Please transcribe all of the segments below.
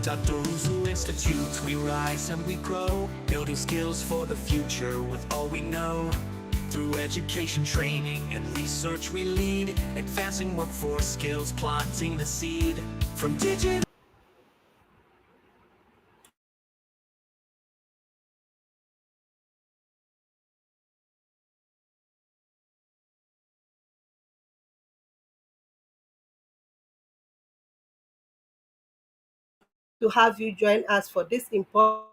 Dr. Uzu Institute, we rise and we grow, building skills for the future with all we know. Through education, training, and research we lead, advancing workforce skills, planting the seed. From digital to have you join us for this important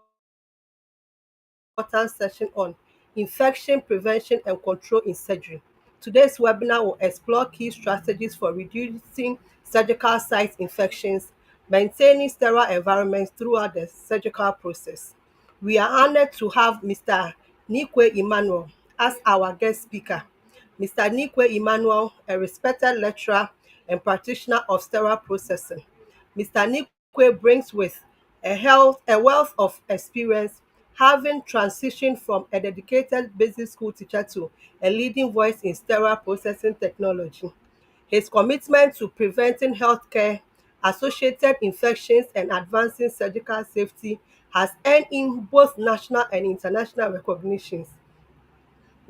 session on infection prevention and control in surgery. Today's webinar will explore key strategies for reducing surgical site infections, maintaining sterile environments throughout the surgical process. We are honored to have Mr. Nikwe Emmanuel as our guest speaker. Mr. Nikwe Emmanuel, a respected lecturer and practitioner of sterile processing. Mr. Nikwe brings with a wealth of experience, having transitioned from a dedicated basic school teacher to a leading voice in sterile processing technology. His commitment to preventing healthcare associated infections and advancing surgical safety has earned him both national and international recognitions.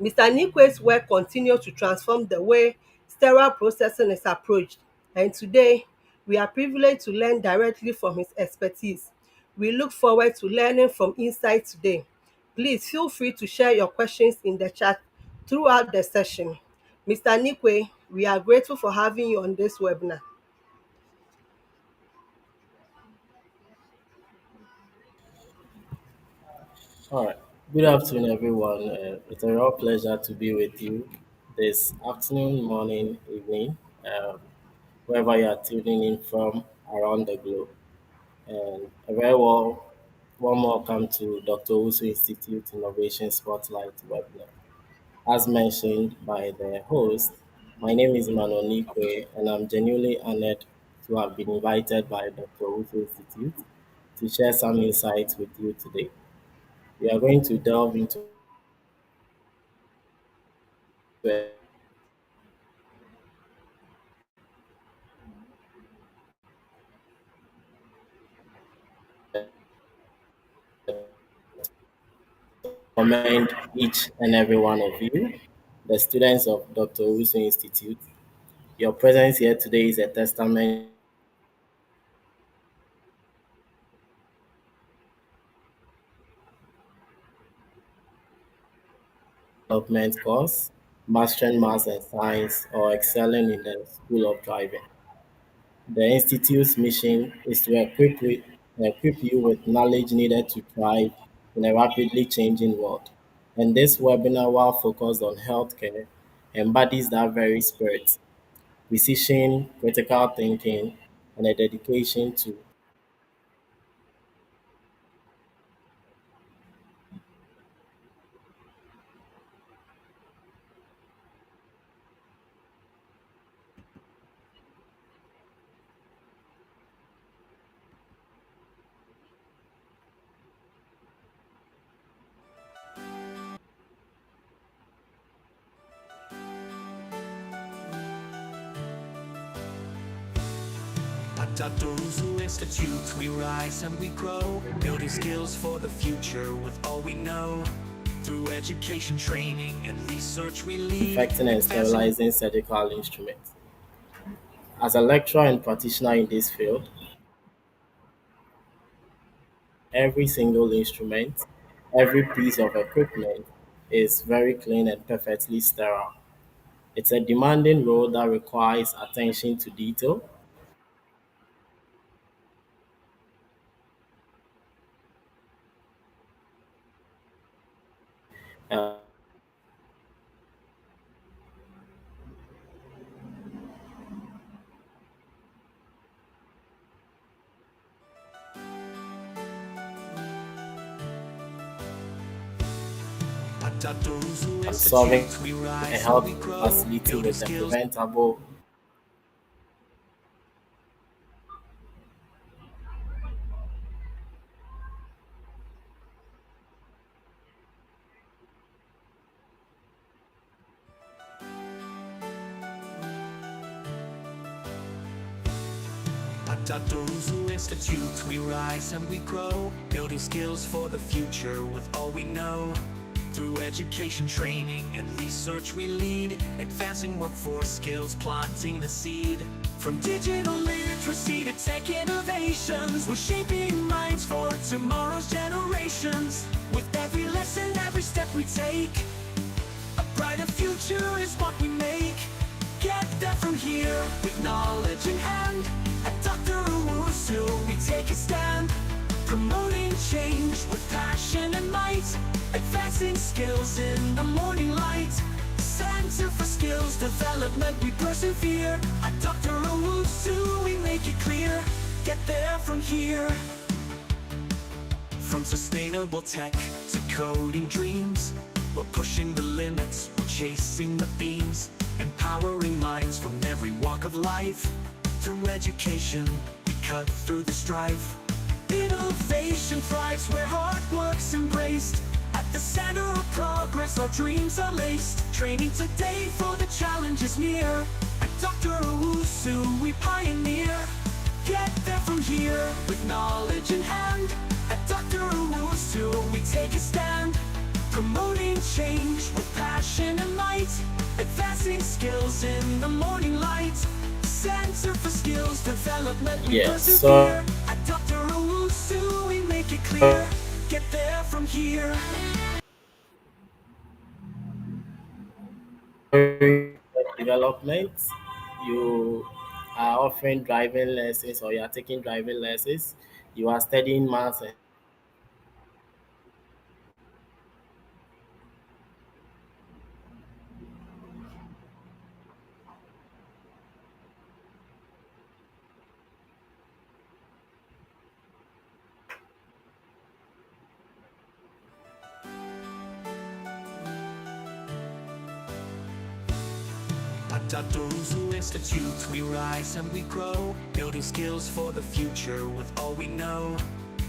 Mr. Nikwe's work continues to transform the way sterile processing is approached, and today we are privileged to learn directly from his expertise. We look forward to learning from insights today. Please feel free to share your questions in the chat throughout the session. Mr. Nikwe, we are grateful for having you on this webinar. All right. Good afternoon, everyone. It's a real pleasure to be with you this afternoon, morning, evening, um, wherever you are tuning in from around the globe. And a very warm welcome to Dr. Usu Institute Innovation Spotlight webinar. As mentioned by the host, my name is Manon Nikwe, and I'm genuinely honored to have been invited by Dr. Usu Institute to share some insights with you today. We are going to delve into commend each and every one of you, the students of Dr. Owusu Institute. Your presence here today is a testament development course, mastering maths and science, or excelling in the school of driving. The Institute's mission is to equip you with knowledge needed to thrive in a rapidly changing world. And this webinar, while focused on healthcare, embodies that very spirit: precision, critical thinking, and a dedication to at Dr. Uzu Institute, we rise and we grow, building skills for the future with all we know. Through education, training, and research we lead, infecting and advancing sterilizing surgical instruments. As a lecturer and practitioner in this field, every single instrument, every piece of equipment is very clean and perfectly sterile. It's a demanding role that requires attention to detail, uh, at Dr. Uzu and solving Institute, we a rise and health we grow, facility building with a skills. preventable At At Dr. Uzu Institute, we rise and we grow, building skills for the future with all we know. Through education, training, and research we lead, advancing workforce skills, planting the seed. From digital literacy to tech innovations, we're shaping minds for tomorrow's generations. With every lesson, every step we take, a brighter future is what we make. Get there from here, with knowledge in hand. At Dr. Owusu, we take a stand, promoting change with passion and might, advancing skills in the morning light. Center for Skills Development, we persevere. At Dr. Owusu, we make it clear. Get there from here. From sustainable tech to coding dreams, we're pushing the limits, we're chasing the beams, empowering minds from every walk of life. Through education, we cut through the strife. Innovation thrives where hard work's embraced. At the center of progress, our dreams are laced. Training today for the challenges near. At Dr. Owusu, we pioneer. Get there from here, with knowledge in hand. At Dr. Owusu, we take a stand, promoting change with passion and might, advancing skills in the morning light. Center for Skills Development, we Yes, persevere. At Dr. Owusu, we make it clear. Get there from here. development, you are offering driving lessons or you are taking driving lessons, you are studying maths and At Dr. Uzu Institute, we rise and we grow, building skills for the future with all we know.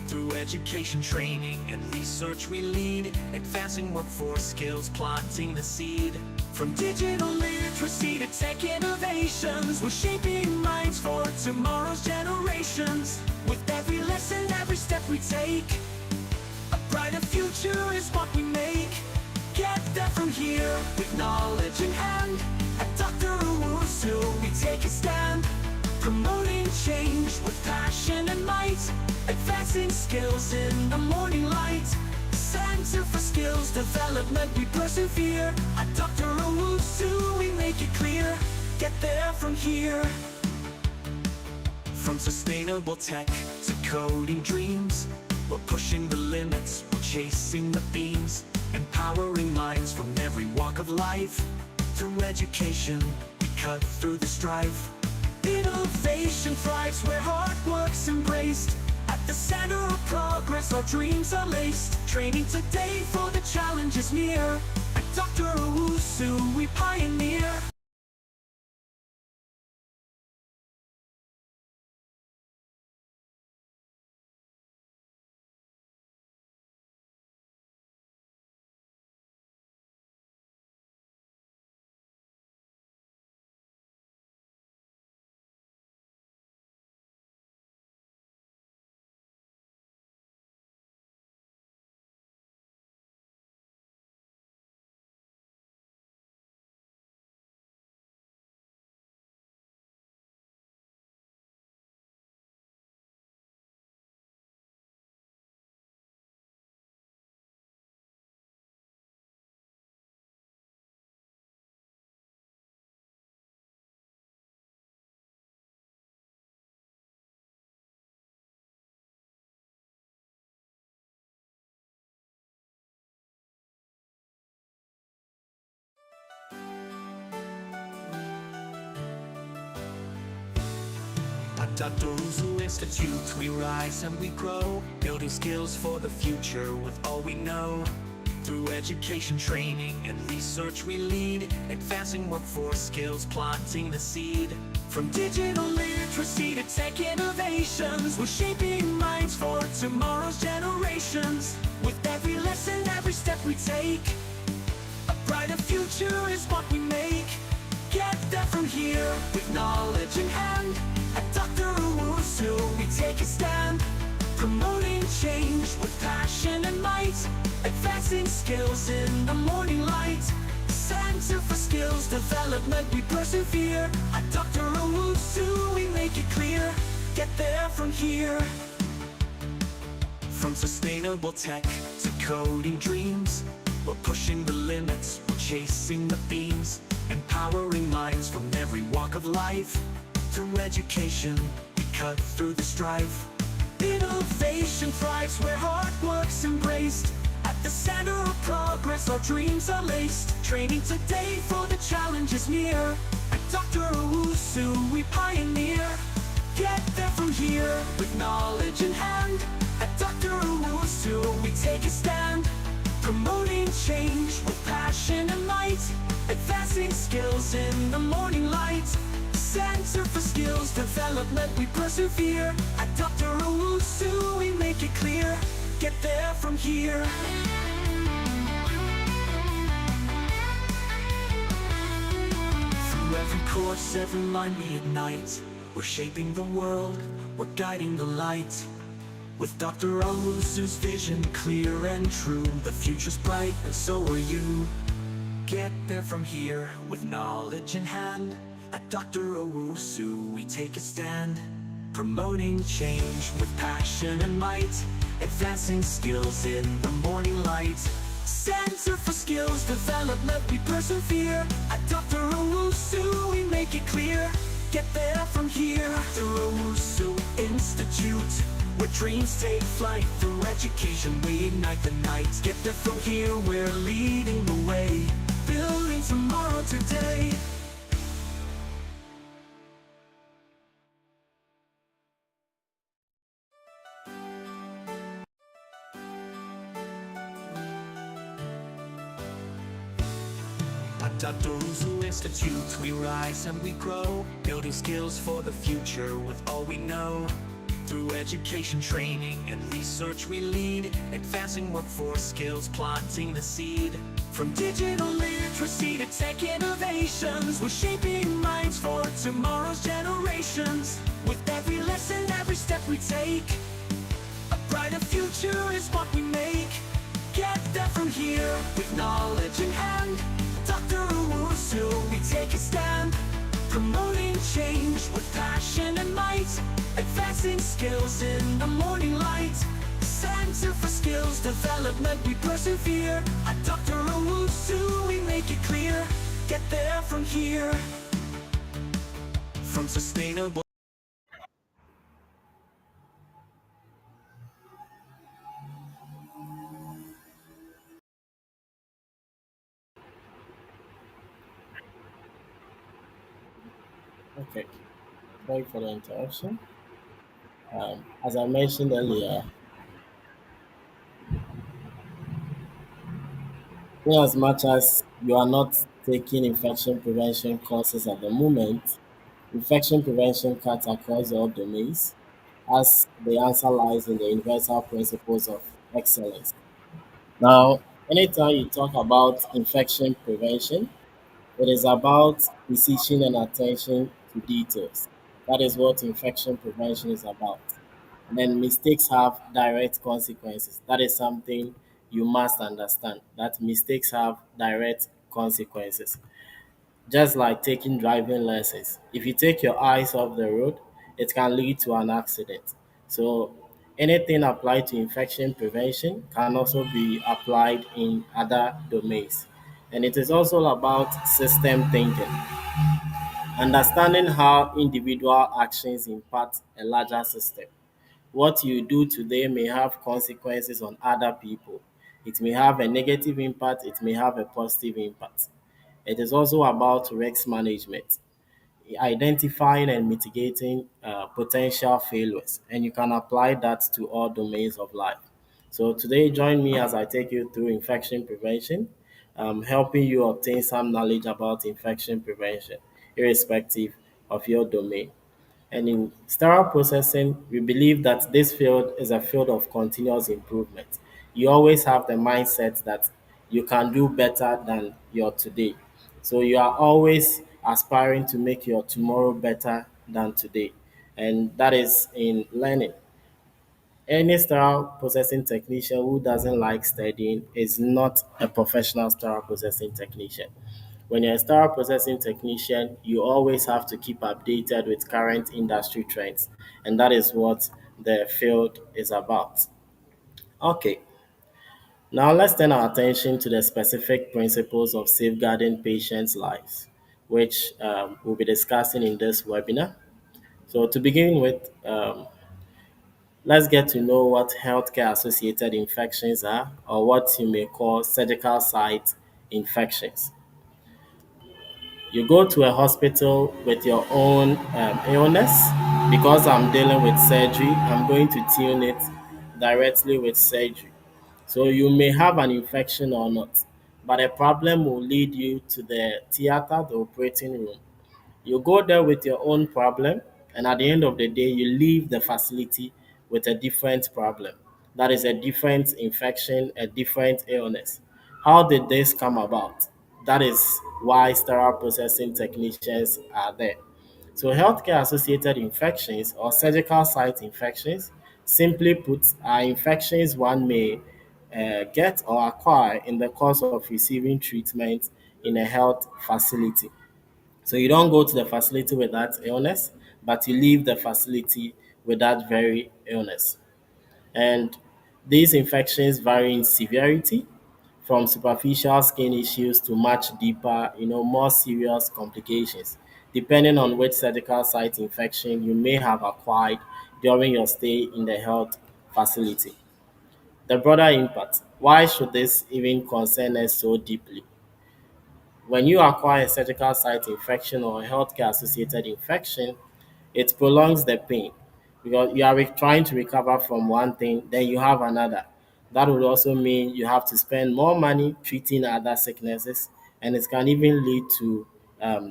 Through education, training, and research we lead, advancing workforce skills, planting the seed. From digital literacy to tech innovations, we're shaping minds for tomorrow's generations. With every lesson, every step we take, a brighter future is what we make. Get there from here, with knowledge in hand. At Dr. Owusu, we take a stand, promoting change with passion and might, advancing skills in the morning light. Center for Skills Development, we persevere. At Dr. Owusu, we make it clear. Get there from here. From sustainable tech to coding dreams, we're pushing the limits, we're chasing the beams, empowering minds from every walk of life. Through education, we cut through the strife. Innovation thrives where hard work's embraced. At the center of progress, our dreams are laced. Training today for the challenges near. At Dr. Owusu, we pioneer. At Dr. Uzu Institute, we rise and we grow, building skills for the future with all we know. Through education, training, and research we lead, advancing workforce skills, planting the seed. From digital literacy to tech innovations, we're shaping minds for tomorrow's generations. With every lesson, every step we take, a brighter future is what we make. Get there from here, with knowledge in hand. At Dr. Owusu, advancing skills in the morning light. Center for Skills Development, we persevere. At Dr. Owusu, we make it clear. Get there from here. From sustainable tech to coding dreams, we're pushing the limits, we're chasing the beams, empowering minds from every walk of life. Through education, we cut through the strife. Innovation thrives where hard work's embraced. At the center of progress, our dreams are laced. Training today for the challenges near. At Dr. Owusu, we pioneer. Get there from here with knowledge in hand. At Dr. Owusu, we take a stand. Promoting change with passion and might. Advancing skills in the morning light. Center for Skills Development, we persevere. At Dr. Owusu, we make it clear. Get there from here. Through every course, every line we ignite. We're shaping the world, we're guiding the light. With Dr. Owusu's vision clear and true, the future's bright and so are you. Get there from here with knowledge in hand. At Dr. Owusu, we take a stand. Promoting change with passion and might. Advancing skills in the morning light. Center for Skills Development, we persevere. At Dr. Owusu, we make it clear. Get there from here. Dr. Owusu Institute, where dreams take flight. Through education, we ignite the night. Get there from here, we're leading the way. Building tomorrow today. At Dr. Owusu Institute, we rise and we grow, building skills for the future with all we know. Through education, training, and research we lead, advancing workforce skills, planting the seed. From digital literacy to tech innovations, we're shaping minds for tomorrow's generations. With every lesson, every step we take, a brighter future is what we make. Get there from here with knowledge in hand. Dr. Owusu, we take a stand. Promoting change with passion and might. Advancing skills in the morning light. Center for Skills Development, we persevere. At Dr. Owusu, we make it clear. Get there from here. From sustainable. Okay, sorry for the interruption. As I mentioned earlier, in as much as you are not taking infection prevention courses at the moment, infection prevention cuts across all domains, as the answer lies in the universal principles of excellence. Now, anytime you talk about infection prevention, it is about precision and attention to details. That is what infection prevention is about. And then mistakes have direct consequences. That is something you must understand, that mistakes have direct consequences. Just like taking driving lessons. If you take your eyes off the road, it can lead to an accident. So anything applied to infection prevention can also be applied in other domains. And it is also about system thinking, understanding how individual actions impact a larger system. What you do today may have consequences on other people. It may have a negative impact, it may have a positive impact. It is also about risk management, identifying and mitigating potential failures, and you can apply that to all domains of life. So today, join me as I take you through infection prevention, helping you obtain some knowledge about infection prevention, irrespective of your domain. And in sterile processing, we believe that this field is a field of continuous improvement. You always have the mindset that you can do better than your today. So you are always aspiring to make your tomorrow better than today. And that is in learning. Any sterile processing technician who doesn't like studying is not a professional sterile processing technician. When you're a sterile processing technician, you always have to keep updated with current industry trends, and that is what the field is about. Okay, now let's turn our attention to the specific principles of safeguarding patients' lives, which we'll be discussing in this webinar. So, to begin with, let's get to know what healthcare associated infections are, or what you may call surgical site infections. You go to a hospital with your own illness. Because I'm dealing with surgery, I'm going to tune it directly with surgery. So you may have an infection or not, but a problem will lead you to the theater, the operating room. You go there with your own problem, and at the end of the day, you leave the facility with a different problem. That is a different infection, a different illness. How did this come about? That is why sterile processing technicians are there. So, healthcare associated infections or surgical site infections, simply put, are infections one may get or acquire in the course of receiving treatment in a health facility. So you don't go to the facility with that illness, but you leave the facility with that very illness. And these infections vary in severity from superficial skin issues to much deeper, more serious complications, depending on which surgical site infection you may have acquired during your stay in the health facility. The broader impact. Why should this even concern us so deeply? When you acquire a surgical site infection or a healthcare associated infection, it prolongs the pain because you are trying to recover from one thing, then you have another. That would also mean you have to spend more money treating other sicknesses, and it can even lead to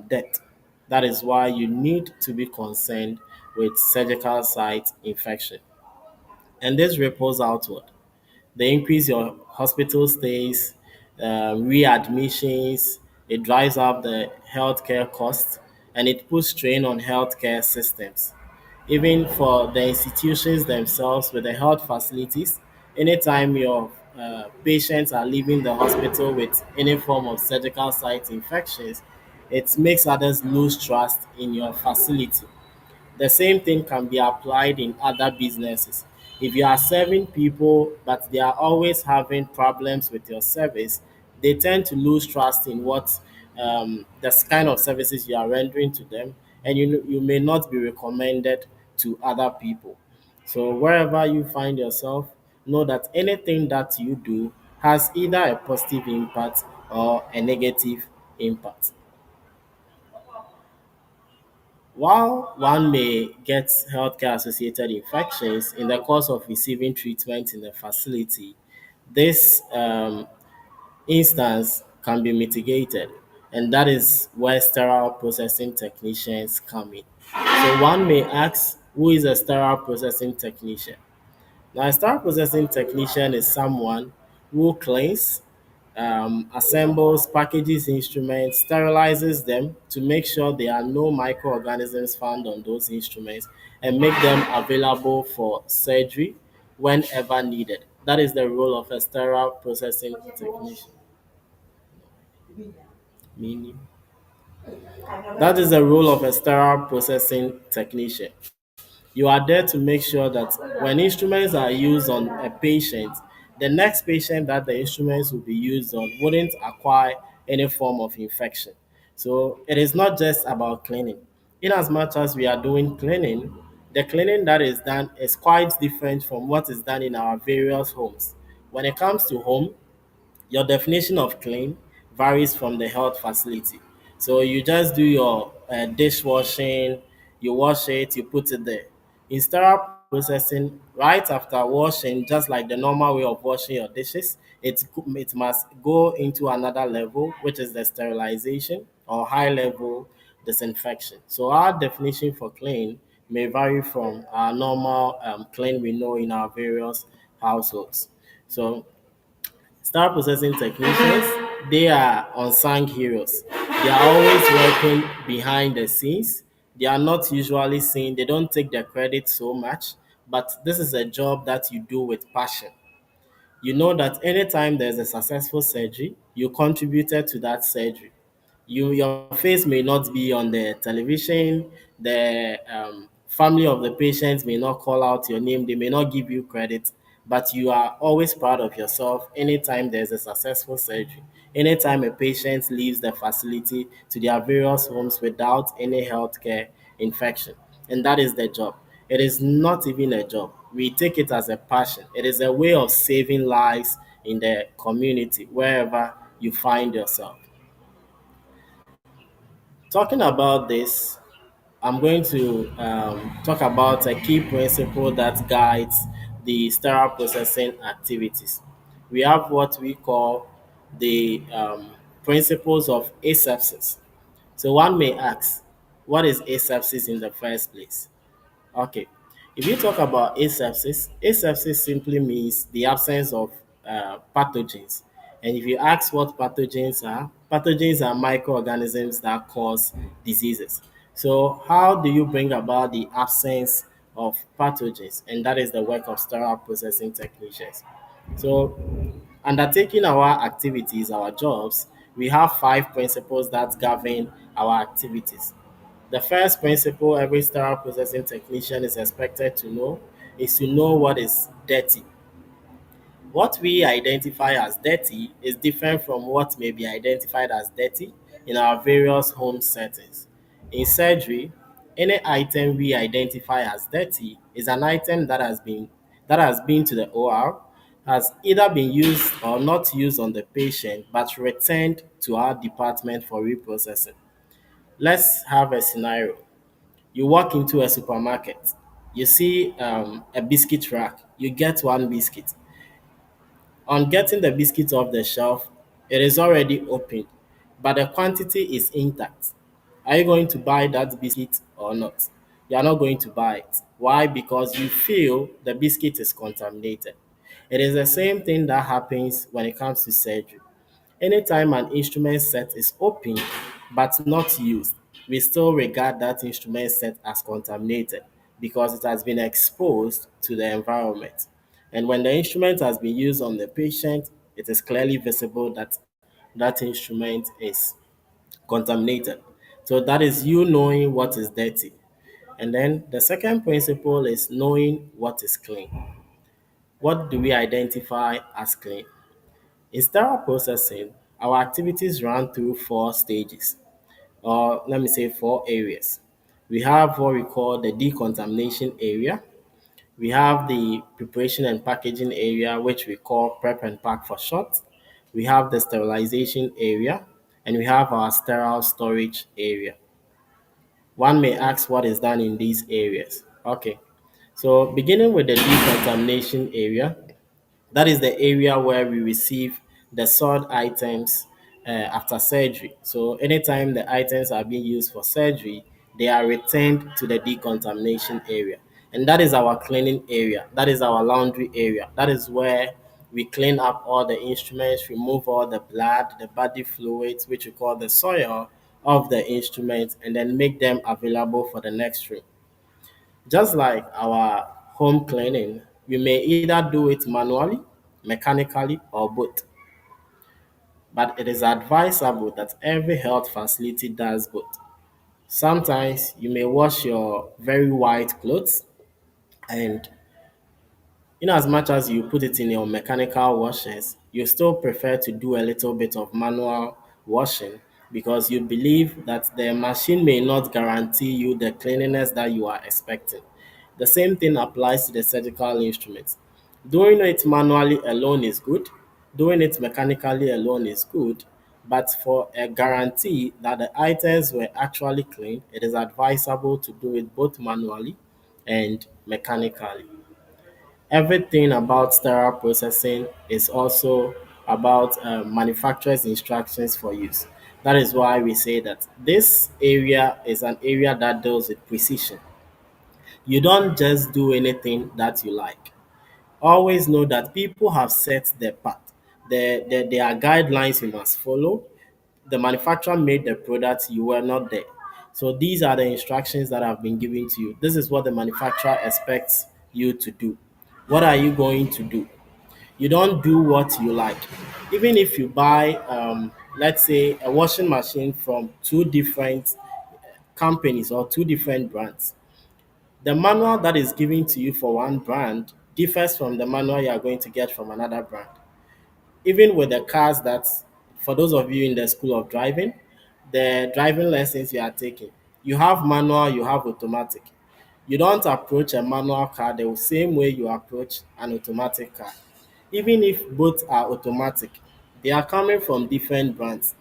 death. That is why you need to be concerned with surgical site infection. And this ripples outward. They increase your hospital stays, readmissions. It drives up the healthcare costs, and it puts strain on healthcare systems. Even for the institutions themselves with the health facilities, anytime your patients are leaving the hospital with any form of surgical site infections, it makes others lose trust in your facility. The same thing can be applied in other businesses. If you are serving people but they are always having problems with your service, they tend to lose trust in what the kind of services you are rendering to them, and you may not be recommended to other people. So wherever you find yourself, know that anything that you do has either a positive impact or a negative impact. While one may get healthcare associated infections in the course of receiving treatment in the facility, this instance can be mitigated, and that is where sterile processing technicians come in. So one may ask, who is a sterile processing technician? Now, a sterile processing technician is someone who cleans, assembles, packages instruments, sterilizes them to make sure there are no microorganisms found on those instruments and make them available for surgery whenever needed. That is the role of a sterile processing technician. Meaning, that is the role of a sterile processing technician. You are there to make sure that when instruments are used on a patient, the next patient that the instruments will be used on wouldn't acquire any form of infection. So it is not just about cleaning. In as much as we are doing cleaning, the cleaning that is done is quite different from what is done in our various homes. When it comes to home, your definition of clean varies from the health facility. So you just do your dishwashing, you wash it, you put it there. In sterile processing, right after washing, just like the normal way of washing your dishes, it must go into another level, which is the sterilization or high level disinfection. So our definition for clean may vary from our normal clean we know in our various households. So star processing technicians, they are unsung heroes. They are always working behind the scenes. They are not usually seen, they don't take the credit so much, but this is a job that you do with passion. You know that anytime there's a successful surgery, you contributed to that surgery. Your face may not be on the television, the family of the patient may not call out your name, they may not give you credit, but you are always proud of yourself anytime there's a successful surgery, anytime a patient leaves the facility to their various homes without any healthcare infection. And that is the job. It is not even a job. We take it as a passion. It is a way of saving lives in the community wherever you find yourself. Talking about this, I'm going to talk about a key principle that guides the sterile processing activities. We have what we call the principles of asepsis. So one may ask, what is asepsis in the first place? Okay. If you talk about asepsis simply means the absence of pathogens. And if you ask what pathogens are microorganisms that cause diseases. So, how do you bring about the absence of pathogens? And that is the work of sterile processing technicians. So, undertaking our activities, our jobs, we have five principles that govern our activities. The first principle every sterile processing technician is expected to know is to know what is dirty. What we identify as dirty is different from what may be identified as dirty in our various home settings. In surgery, any item we identify as dirty is an item that has been to the OR, has either been used or not used on the patient, but returned to our department for reprocessing. Let's have a scenario. You walk into a supermarket, you see a biscuit rack, you get one biscuit. On getting the biscuit off the shelf, it is already opened, but the quantity is intact. Are you going to buy that biscuit or not? You are not going to buy it. Why? Because you feel the biscuit is contaminated. It is the same thing that happens when it comes to surgery. Anytime an instrument set is open but not used, we still regard that instrument set as contaminated because it has been exposed to the environment. And when the instrument has been used on the patient, it is clearly visible that that instrument is contaminated. So that is you knowing what is dirty. And then the second principle is knowing what is clean. What do we identify as clean? In sterile processing, our activities run through four stages, or let me say four areas. We have what we call the decontamination area. We have the preparation and packaging area, which we call prep and pack for short. We have the sterilization area, and we have our sterile storage area. One may ask what is done in these areas. Okay, so beginning with the decontamination area, that is the area where we receive the sold items after surgery. So anytime the items are being used for surgery, they are returned to the decontamination area. And that is our cleaning area. That is our laundry area. That is where we clean up all the instruments, remove all the blood, the body fluids, which we call the soil of the instruments, and then make them available for the next room. Just like our home cleaning, we may either do it manually, mechanically, or both. But it is advisable that every health facility does both. Sometimes you may wash your very white clothes, and in as much as you put it in your mechanical washers, you still prefer to do a little bit of manual washing because you believe that the machine may not guarantee you the cleanliness that you are expecting. The same thing applies to the surgical instruments. Doing it manually alone is good, doing it mechanically alone is good, but for a guarantee that the items were actually clean, it is advisable to do it both manually and mechanically. Everything about sterile processing is also about manufacturer's instructions for use. That is why we say that this area is an area that deals with precision. You don't just do anything that you like. Always know that people have set their path. There are guidelines you must follow. The manufacturer made the product, you were not there. So these are the instructions that have been given to you. This is what the manufacturer expects you to do. What are you going to do? You don't do what you like. Even if you buy, let's say, a washing machine from two different companies or two different brands, the manual that is given to you for one brand differs from the manual you are going to get from another brand. Even with the cars that, for those of you in the school of driving, the driving lessons you are taking, you have manual, you have automatic. You don't approach a manual car the same way you approach an automatic car. Even if both are automatic, they are coming from different brands.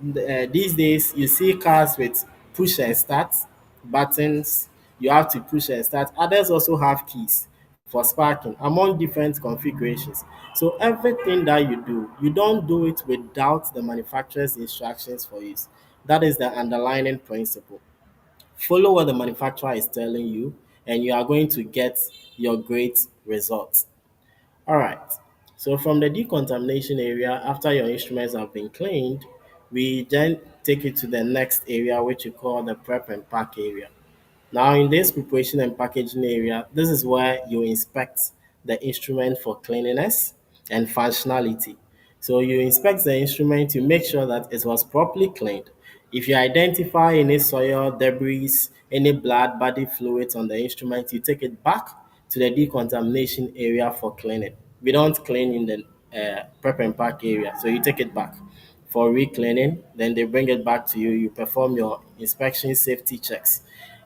These days you see cars with push and start buttons. You have to push and start. Others also have keys for sparking among different configurations. So everything that you do, you don't do it without the manufacturer's instructions for use. That is the underlying principle. Follow what the manufacturer is telling you, and you are going to get your great results. All right. So from the decontamination area, after your instruments have been cleaned, we then take it to the next area, which we call the prep and pack area. Now, in this preparation and packaging area, this is where you inspect the instrument for cleanliness and functionality. So you inspect the instrument, you make sure that it was properly cleaned. If you identify any soil, debris, any blood, body fluids on the instrument, you take it back to the decontamination area for cleaning. We don't clean in the prep and pack area, so you take it back for re-cleaning. Then they bring it back to you. You perform your inspection safety checks.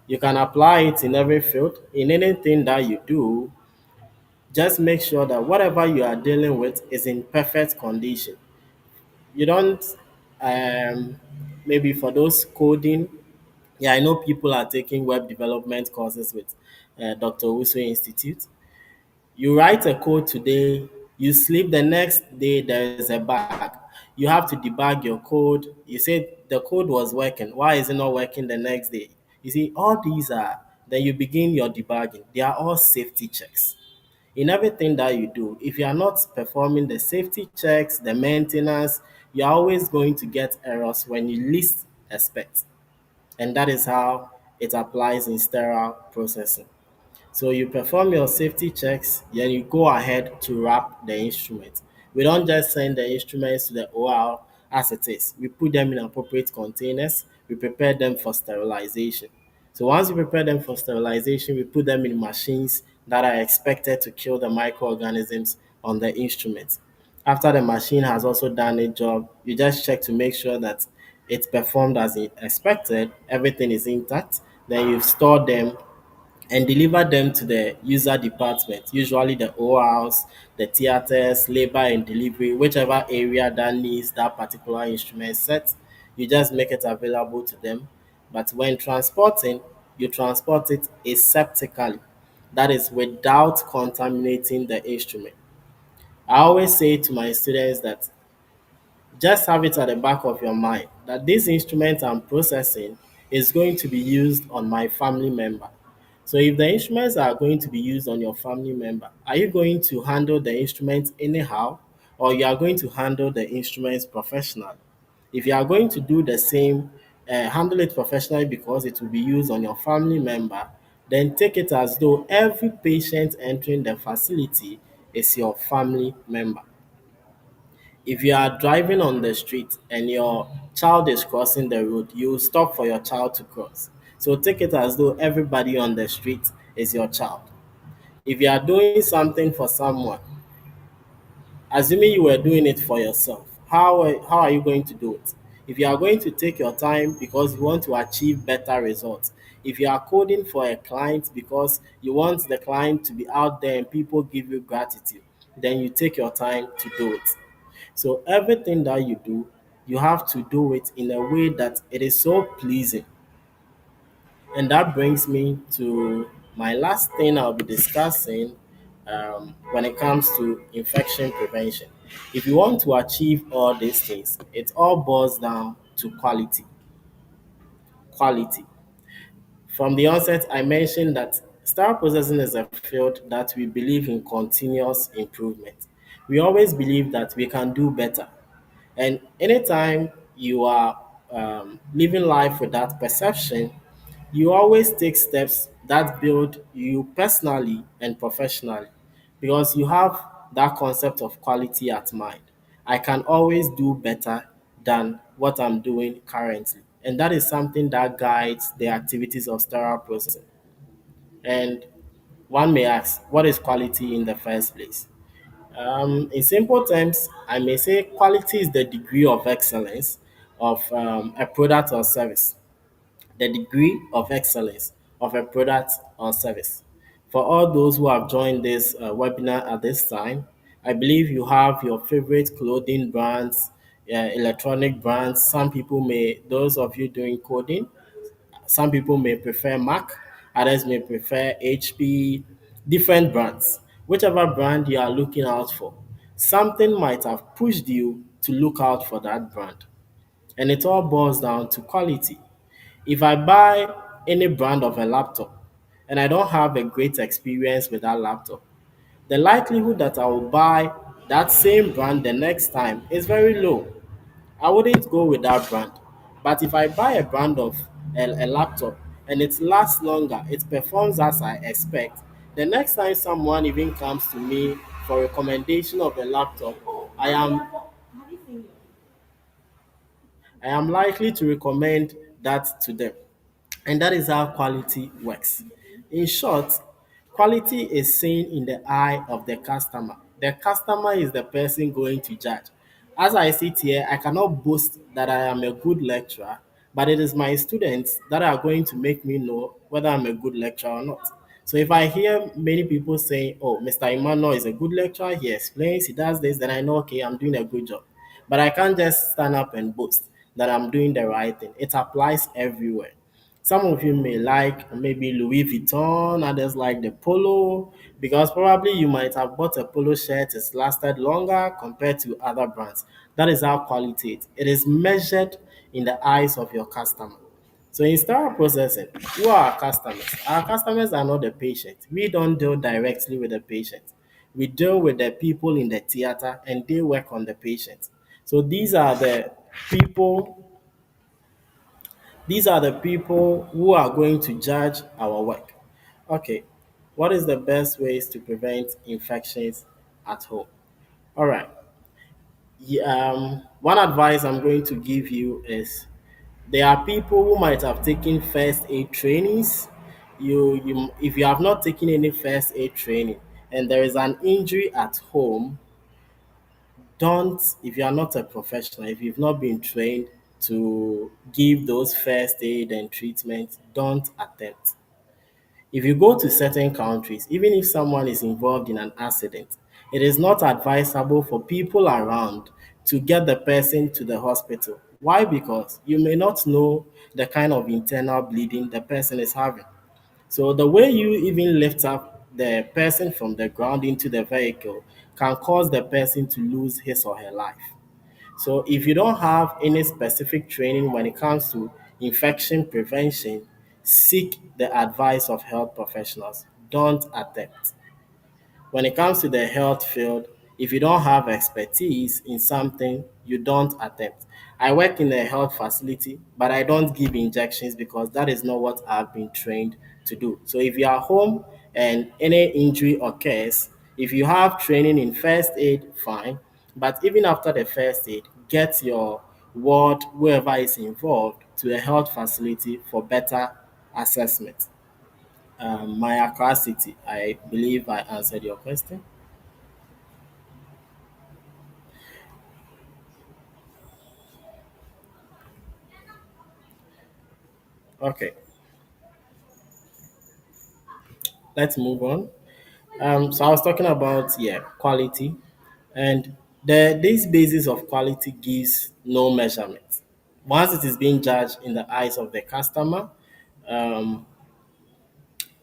You can apply it in every field. In anything that you do, just make sure that whatever you are dealing with is in perfect condition. You don't, um, maybe for those coding, yeah, I know people are taking web development courses with Dr. Wusu Institute. You write a code today, you sleep the next day, there is a bug. You have to debug your code. You say the code was working. Why is it not working the next day? You see, all these are, then you begin your debugging. They are all safety checks. In everything that you do, if you are not performing the safety checks, the maintenance, you're always going to get errors when you least expect. And that is how it applies in sterile processing. So you perform your safety checks, then you go ahead to wrap the instrument. We don't just send the instruments to the OR as it is. We put them in appropriate containers. We prepare them for sterilization. So once we prepare them for sterilization, we put them in machines that are expected to kill the microorganisms on the instrument. After the machine has also done its job, you just check to make sure that it performed as expected, everything is intact. Then you store them and deliver them to the user department, usually the ORs, the theaters, labor and delivery, whichever area that needs that particular instrument set, you just make it available to them. But when transporting, you transport it aseptically, that is without contaminating the instrument. I always say to my students that just have it at the back of your mind that this instrument I'm processing is going to be used on my family member. So if the instruments are going to be used on your family member, are you going to handle the instruments anyhow, or you are going to handle the instruments professionally? If you are going to do the same, handle it professionally because it will be used on your family member, then take it as though every patient entering the facility is your family member. If you are driving on the street and your child is crossing the road, you stop for your child to cross. So take it as though everybody on the street is your child. If you are doing something for someone, assuming you were doing it for yourself, how are you going to do it? If you are going to take your time because you want to achieve better results, if you are coding for a client because you want the client to be out there and people give you gratitude, then you take your time to do it. So everything that you do, you have to do it in a way that it is so pleasing. And that brings me to my last thing I'll be discussing when it comes to infection prevention. If you want to achieve all these things, it all boils down to quality. Quality. From the onset, I mentioned that sterile processing is a field that we believe in continuous improvement. We always believe that we can do better. And anytime you are living life with that perception, you always take steps that build you personally and professionally, because you have that concept of quality at mind. I can always do better than what I'm doing currently. And that is something that guides the activities of sterile processing. And one may ask, what is quality in the first place? In simple terms, I may say quality is the degree of excellence of a product or service. The degree of excellence of a product or service. For all those who have joined this webinar at this time, I believe you have your favorite clothing brands, electronic brands. Some people may, those of you doing coding, some people may prefer Mac, others may prefer HP, different brands. Whichever brand you are looking out for, something might have pushed you to look out for that brand. And it all boils down to quality. If I buy any brand of a laptop and I don't have a great experience with that laptop, the likelihood that I will buy that same brand the next time is very low. I wouldn't go with that brand. But if I buy a brand of a laptop and it lasts longer, it performs as I expect, the next time someone even comes to me for recommendation of a laptop, I am I am likely to recommend that to them. And that is how quality works. In short, quality is seen in the eye of the customer. The customer is the person going to judge. As I sit here, I cannot boast that I am a good lecturer, but it is my students that are going to make me know whether I'm a good lecturer or not. So if I hear many people saying, oh, Mr. Emmanuel is a good lecturer, he explains, he does this, then I know, okay, I'm doing a good job. But I can't just stand up and boast that I'm doing the right thing. It applies everywhere. Some of you may like maybe Louis Vuitton, others like the polo, because probably you might have bought a polo shirt, it's lasted longer compared to other brands. That is how quality it. It is measured in the eyes of your customer. So in sterile processing, who are our customers? Our customers are not the patient. We don't deal directly with the patient. We deal with the people in the theater and they work on the patient. So people these are the people who are going to judge our work. Okay, what is the best ways to prevent infections at home? All right. One advice I'm going to give you is there are people who might have taken first aid trainings. If you have not taken any first aid training and there is an injury at home, don't, if you are not a professional, if you've not been trained to give those first aid and treatment, don't attempt. If you go to certain countries, even if someone is involved in an accident, it is not advisable for people around to get the person to the hospital. Why? Because you may not know the kind of internal bleeding the person is having. So the way you even lift up the person from the ground into the vehicle can cause the person to lose his or her life. So if you don't have any specific training when it comes to infection prevention, seek the advice of health professionals. Don't attempt. When it comes to the health field, if you don't have expertise in something, you don't attempt. I work in a health facility, but I don't give injections because that is not what I've been trained to do. So if you are home and any injury occurs, if you have training in first aid, fine. But even after the first aid, get your ward, whoever is involved, to a health facility for better assessment. My capacity, I believe I answered your question. Okay, let's move on. So I was talking about, yeah, quality, and this basis of quality gives no measurement. Once it is being judged in the eyes of the customer, um,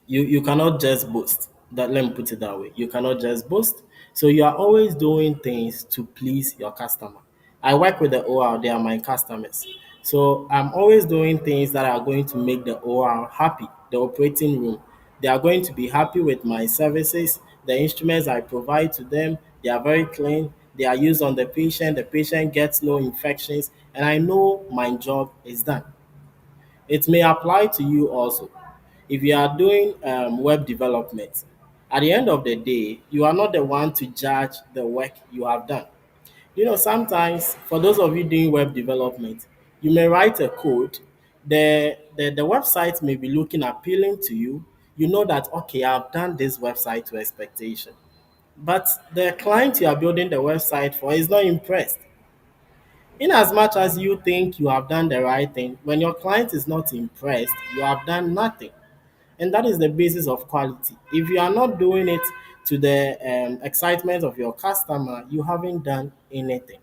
you cannot just boast. That, let me put it that way. You cannot just boast. So you are always doing things to please your customer. I work with the OR, they are my customers. So I'm always doing things that are going to make the OR happy, the operating room. They are going to be happy with my services, the instruments I provide to them. They are very clean. They are used on the patient gets no infections, and I know my job is done. It may apply to you also. If you are doing web development, at the end of the day, you are not the one to judge the work you have done. Sometimes for those of you doing web development, you may write a code. The website may be looking appealing to you. You know that, okay, I've done this website to expectation. But the client you are building the website for is not impressed. In as much as you think you have done the right thing, when your client is not impressed, you have done nothing. And that is the basis of quality. If you are not doing it to the excitement of your customer, you haven't done anything.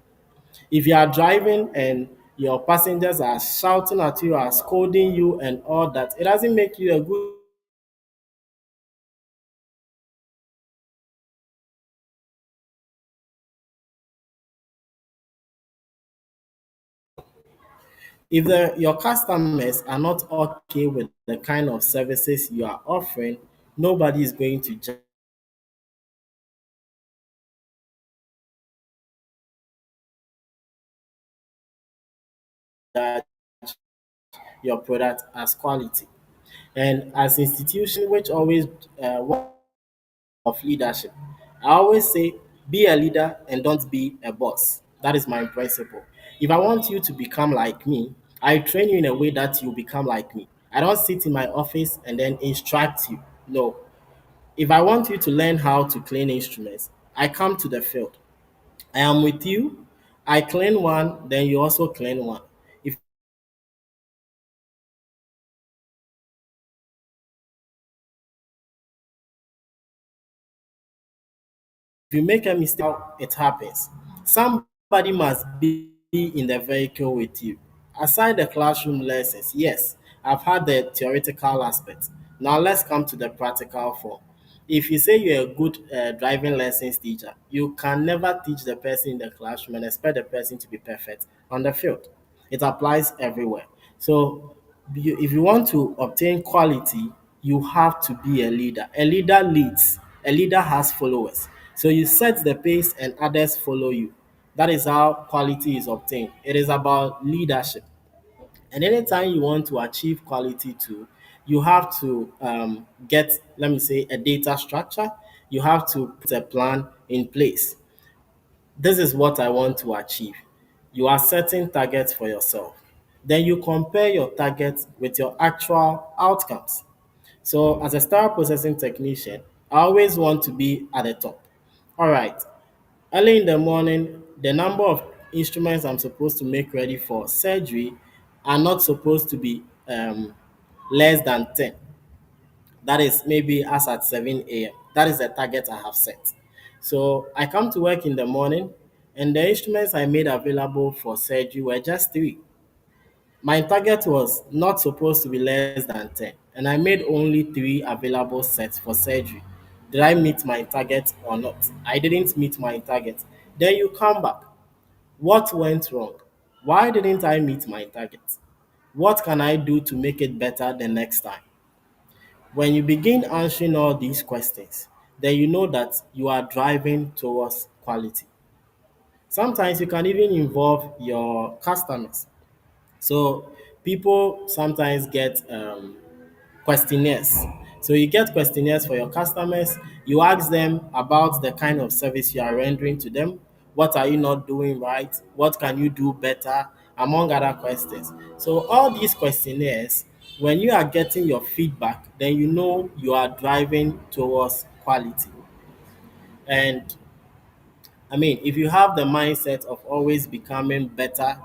If you are driving and your passengers are shouting at you, are scolding you, and all that, it doesn't make you a good if your customers are not okay with the kind of services you are offering, nobody is going to judge your product as quality. And as institution, which always want of leadership, I always say, be a leader and don't be a boss. That is my principle. If I want you to become like me, I train you in a way that you become like me. I don't sit in my office and then instruct you. No. If I want you to learn how to clean instruments, I come to the field. I am with you. I clean one, then you also clean one. If you make a mistake, it happens. Somebody must be in the vehicle with you. Aside the classroom lessons, yes, I've had the theoretical aspect. Now let's come to the practical form. If you say you're a good driving lessons teacher, you can never teach the person in the classroom and expect the person to be perfect on the field. It applies everywhere. So if you want to obtain quality, you have to be a leader. A leader leads. A leader has followers. So you set the pace and others follow you. That is how quality is obtained. It is about leadership. And anytime you want to achieve quality too, you have to get, let me say, a data structure. You have to put a plan in place. This is what I want to achieve. You are setting targets for yourself. Then you compare your targets with your actual outcomes. So, as a sterile processing technician, I always want to be at the top. All right, early in the morning, the number of instruments I'm supposed to make ready for surgery are not supposed to be less than 10. That is maybe as at 7 a.m. That is the target I have set. So I come to work in the morning, and the instruments I made available for surgery were just three. My target was not supposed to be less than 10, and I made only three available sets for surgery. Did I meet my target or not? I didn't meet my target. Then you come back. What went wrong? Why didn't I meet my target? What can I do to make it better the next time? When you begin answering all these questions, then you know that you are driving towards quality. Sometimes you can even involve your customers. So people sometimes get questionnaires. So you get questionnaires for your customers. You ask them about the kind of service you are rendering to them. What are you not doing right? What can you do better? Among other questions. So all these questionnaires, when you are getting your feedback, then you know you are driving towards quality. And I mean, if you have the mindset of always becoming better,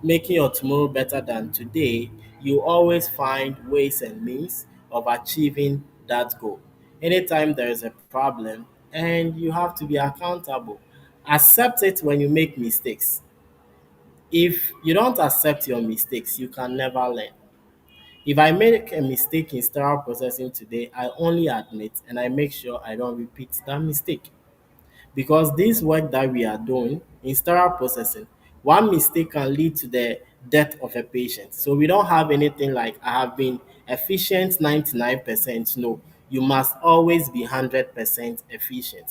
making your tomorrow better than today, you always find ways and means of achieving that goal. Anytime there is a problem, and you have to be accountable, accept it when you make mistakes. If you don't accept your mistakes, you can never learn. If I make a mistake in sterile processing today, I only admit and I make sure I don't repeat that mistake. Because this work that we are doing in sterile processing, one mistake can lead to the death of a patient. So we don't have anything like I have been efficient 99%. No, you must always be 100% efficient.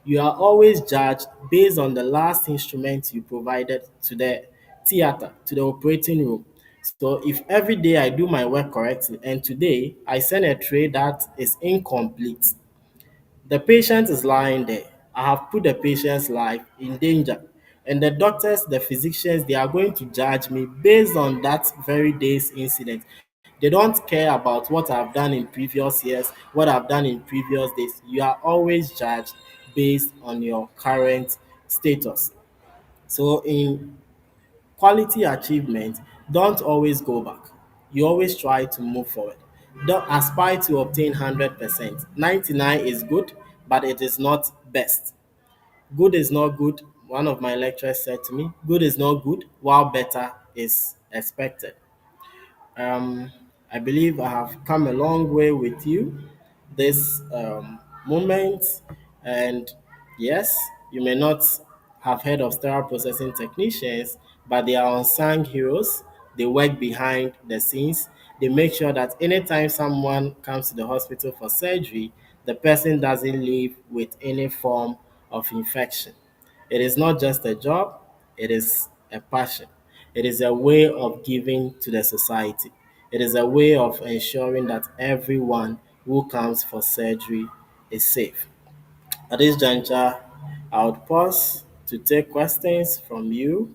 You are always judged based on the last instrument you provided to the theater, to the operating room. So if every day I do my work correctly and today I send a tray that is incomplete, the patient is lying there. I have put the patient's life in danger. And the doctors, the physicians, they are going to judge me based on that very day's incident. They don't care about what I've done in previous years, what I've done in previous days. You are always judged based on your current status. So in quality achievement, don't always go back. You always try to move forward. Don't aspire to obtain 100%. 99 is good, but it is not best. Good is not good. One of my lecturers said to me, good is not good, while better is expected. Um, I believe I have come a long way with you this moment. And yes, you may not have heard of sterile processing technicians, but they are unsung heroes. They work behind the scenes. They make sure that anytime someone comes to the hospital for surgery, the person doesn't leave with any form of infection. It is not just a job, it is a passion. It is a way of giving to the society. It is a way of ensuring that everyone who comes for surgery is safe. At this juncture, I would pause to take questions from you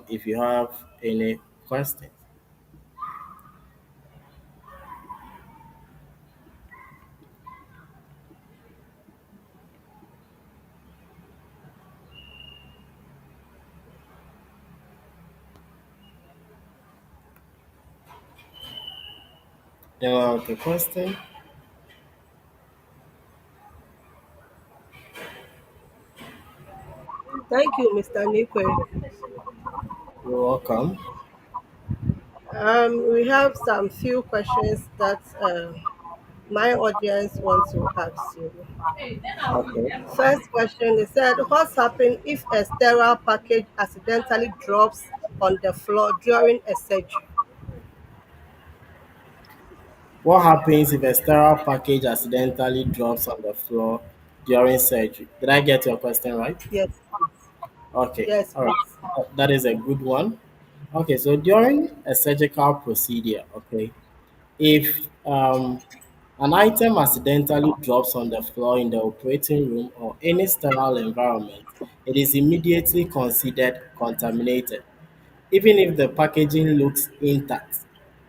if you have any questions. Anyone have a question? Thank you, Mr. Nikwe. You're welcome. We have some few questions that my audience wants to ask you. Okay. First question, they said, what's happened if a sterile package accidentally drops on the floor during a surgery? What happens if a sterile package accidentally drops on the floor during surgery? Did I get your question right? Yes, please. Okay, Yes, all right. please. That is a good one. Okay, so during a surgical procedure, okay, if an item accidentally drops on the floor in the operating room or any sterile environment, it is immediately considered contaminated. Even if the packaging looks intact,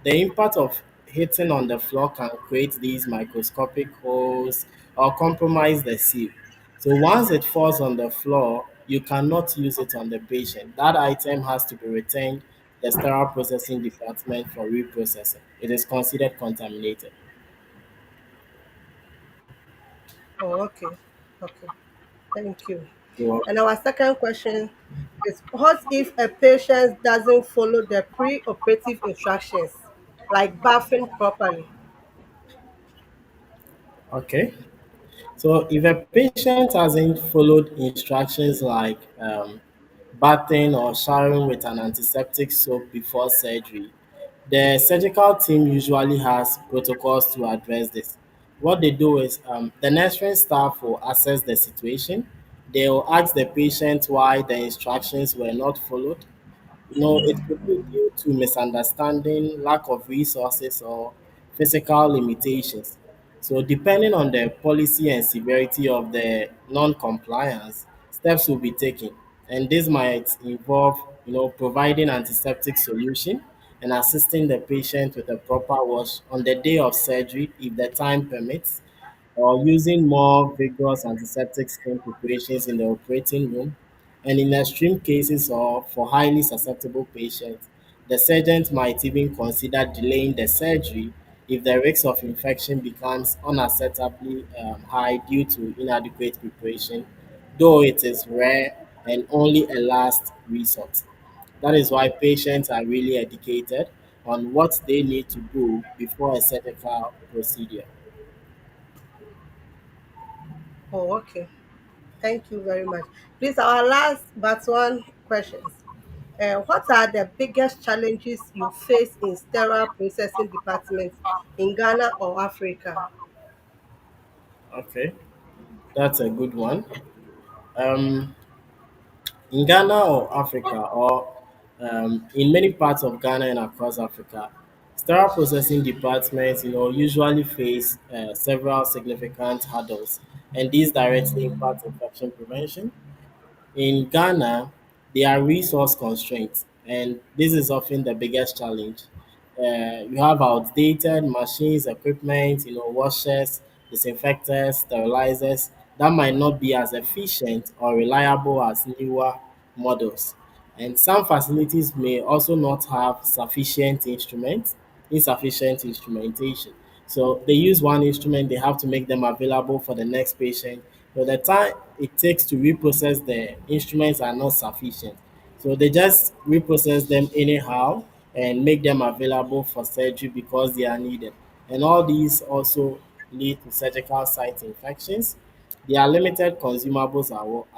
the impact of hitting on the floor can create these microscopic holes or compromise the seal. So once it falls on the floor, you cannot use it on the patient. That item has to be returned to the sterile processing department for reprocessing. It is considered contaminated. Oh, okay. Okay. Thank you. So, And our second question is, what if a patient doesn't follow the pre-operative instructions, like bathing properly? okay. So if a patient hasn't followed instructions like bathing or showering with an antiseptic soap before surgery, the surgical team usually has protocols to address this. What they do is the nursing staff will assess the situation. They will ask the patient why the instructions were not followed. It could be due to misunderstanding, lack of resources, or physical limitations. So, depending on the policy and severity of the non-compliance, steps will be taken, and this might involve, providing antiseptic solution and assisting the patient with a proper wash on the day of surgery if the time permits, or using more vigorous antiseptic skin preparations in the operating room. And in extreme cases or for highly susceptible patients, the surgeon might even consider delaying the surgery if the risk of infection becomes unacceptably high due to inadequate preparation, though it is rare and only a last resort. That is why patients are really educated on what they need to do before a surgical procedure. Oh, okay. Thank you very much. Please, our last but one questions. What are the biggest challenges you face in sterile processing departments in Ghana or Africa? Okay, that's a good one. Um, in Ghana or Africa, or In many parts of Ghana and across Africa, sterile processing departments, usually face several significant hurdles, and these directly impact infection prevention. In Ghana, there are resource constraints, and this is often the biggest challenge. You have outdated machines, equipment, washers, disinfectors, sterilizers that might not be as efficient or reliable as newer models. And some facilities may also not have insufficient instrumentation. So they use one instrument, they have to make them available for the next patient. So the time it takes to reprocess the instruments are not sufficient. So they just reprocess them anyhow and make them available for surgery because they are needed. And all these also lead to surgical site infections. There are limited consumables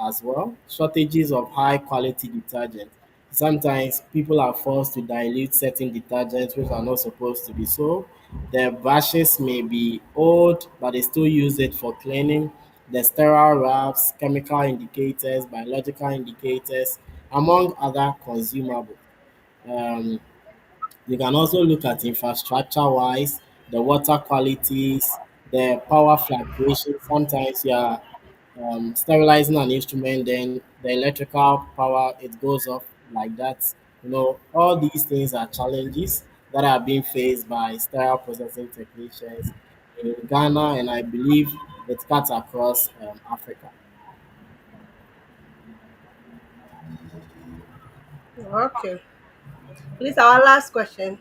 as well, shortages of high quality detergent. Sometimes people are forced to dilute certain detergents which are not supposed to be so. The brushes may be old, but they still use it for cleaning. The sterile wraps, chemical indicators, biological indicators, among other consumables. Um, you can also look at infrastructure wise, the water qualities, the power fluctuations. Sometimes you are sterilizing an instrument, then the electrical power it goes off like that. All these things are challenges that are being faced by sterile processing technicians in Ghana, and I believe it cuts across Africa. Okay. Please, our last question.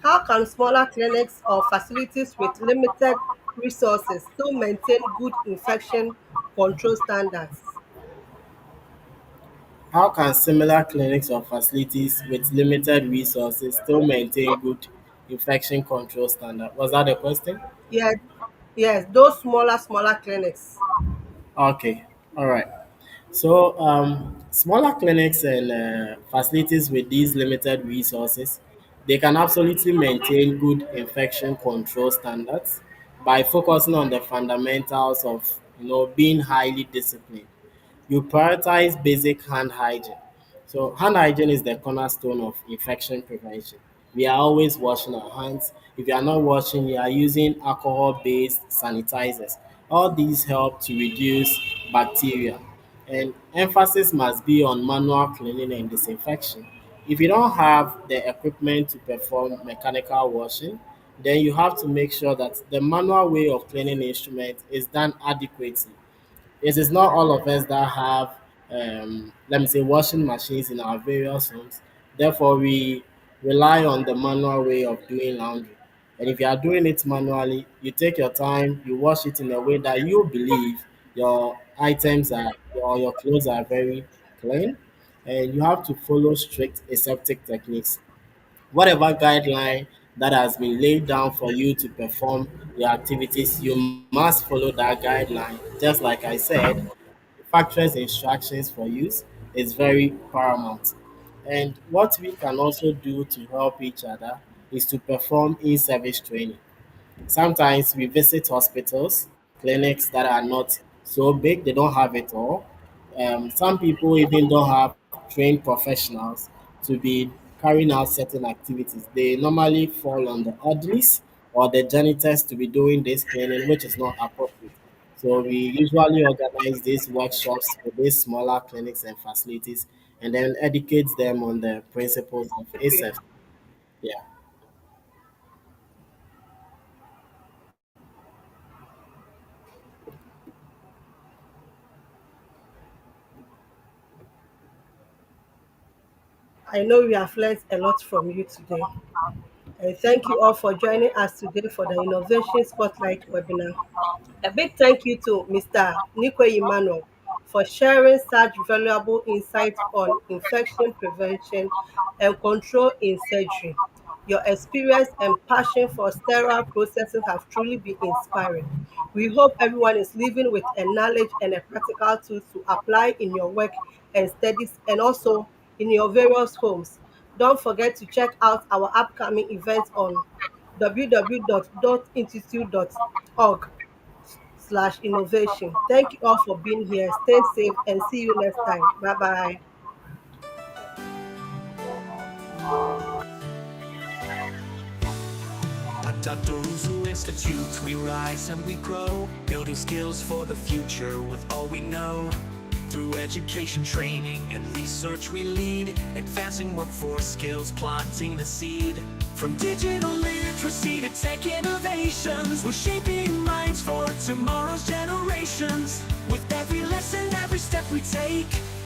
How can smaller clinics or facilities with limited resources still maintain good infection control standards? How can similar clinics or facilities with limited resources still maintain good infection control standard? Was that the question? Yes, yes, those smaller clinics. Okay, all right. So, smaller clinics and facilities with these limited resources, they can absolutely maintain good infection control standards by focusing on the fundamentals of being highly disciplined. You prioritize basic hand hygiene. So hand hygiene is the cornerstone of infection prevention. We are always washing our hands. If you are not washing, you are using alcohol-based sanitizers. All these help to reduce bacteria. And emphasis must be on manual cleaning and disinfection. If you don't have the equipment to perform mechanical washing, then you have to make sure that the manual way of cleaning instrument is done adequately. It is not all of us that have, let me say, washing machines in our various homes. Therefore, we rely on the manual way of doing laundry. And if you are doing it manually, you take your time, you wash it in a way that you believe your items are, or your clothes are very clean. And you have to follow strict aseptic techniques. Whatever guideline that has been laid down for you to perform your activities, you must follow that guideline. Just like I said, factory's instructions for use is very paramount. And what we can also do to help each other is to perform in-service training. Sometimes we visit hospitals, clinics that are not so big, they don't have it all. Some people even don't have trained professionals to be carrying out certain activities. They normally fall on the orderlies or the janitors to be doing this cleaning, which is not appropriate. So we usually organize these workshops for these smaller clinics and facilities and then educate them on the principles of Okay. ASEF. Yeah. I know we have learned a lot from you today. And thank you all for joining us today for the Innovation Spotlight webinar. A big thank you to Mr. Nikwe Emmanuel for sharing such valuable insights on infection prevention and control in surgery. Your experience and passion for sterile processing have truly been inspiring. We hope everyone is living with a knowledge and a practical tools to apply in your work and studies and also in your various homes. Don't forget to check out our upcoming events on www.institute.org/innovation. Thank you all for being here. Stay safe and see you next time. Bye bye. Dr. Institute, we rise and we grow, building skills for the future with all we know. Through education, training, and research we lead, advancing workforce skills, planting the seed. From digital literacy to tech innovations, we're shaping minds for tomorrow's generations. With every lesson, every step we take,